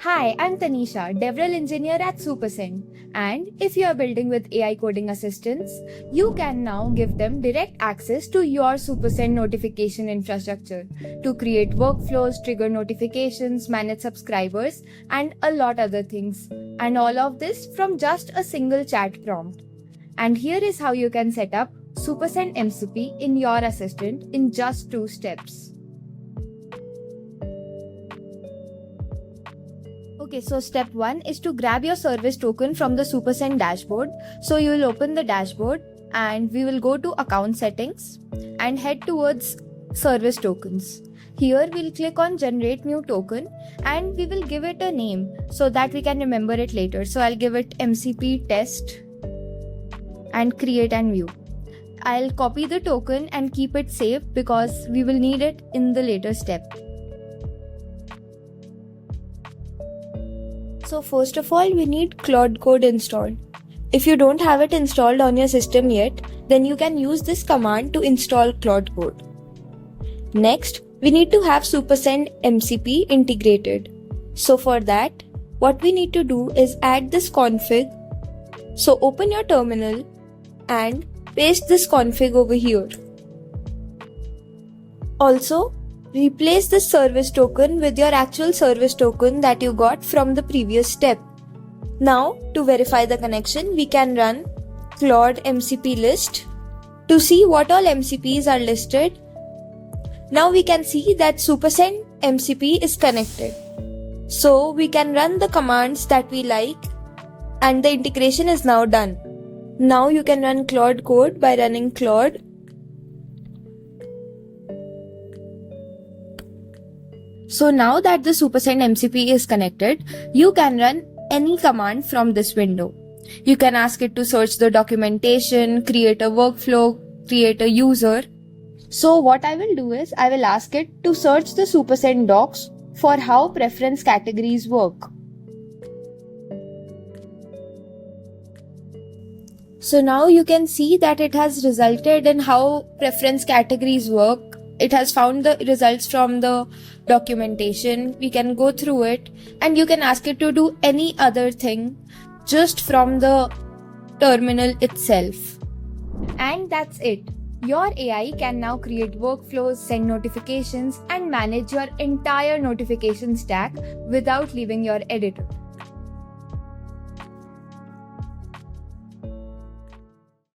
Hi, I'm Tanisha, DevRel engineer at Supercent. And if you are building with AI coding assistants, you can now give them direct access to your Supercent notification infrastructure to create workflows, trigger notifications, manage subscribers, and a lot other things. And all of this from just a single chat prompt. And here is how you can set up Supercent MCP in your assistant in just 2 steps. Okay, so step 1 is to grab your service token from the Supercent dashboard. So you will open the dashboard and we will go to account settings and head towards service tokens. Here we'll click on generate new token and we will give it a name so that we can remember it later. So I'll give it MCP test and create and view. I'll copy the token and keep it safe because we will need it in the later step. So first of all, we need Claude Code installed. If you don't have it installed on your system yet, then you can use this command to install Claude Code. Next, we need to have Supercent MCP integrated. So for that, what we need to do is add this config. So open your terminal and paste this config over here. Also, replace this service token with your actual service token that you got from the previous step. Now, to verify the connection, we can run Claude MCP list to see what all MCPs are listed. Now we can see that Supercent MCP is connected. So we can run the commands that we like and the integration is now done. Now you can run Claude Code by running Claude. So now that the Supercent MCP is connected, you can run any command from this window. You can ask it to search the documentation, create a workflow, create a user. So what I will do is I will ask it to search the Supercent docs for how preference categories work. So now you can see that it has resulted in how preference categories work. It has found the results from the documentation. We can go through it and you can ask it to do any other thing just from the terminal itself. And that's it. Your AI can now create workflows, send notifications, and manage your entire notification stack without leaving your editor.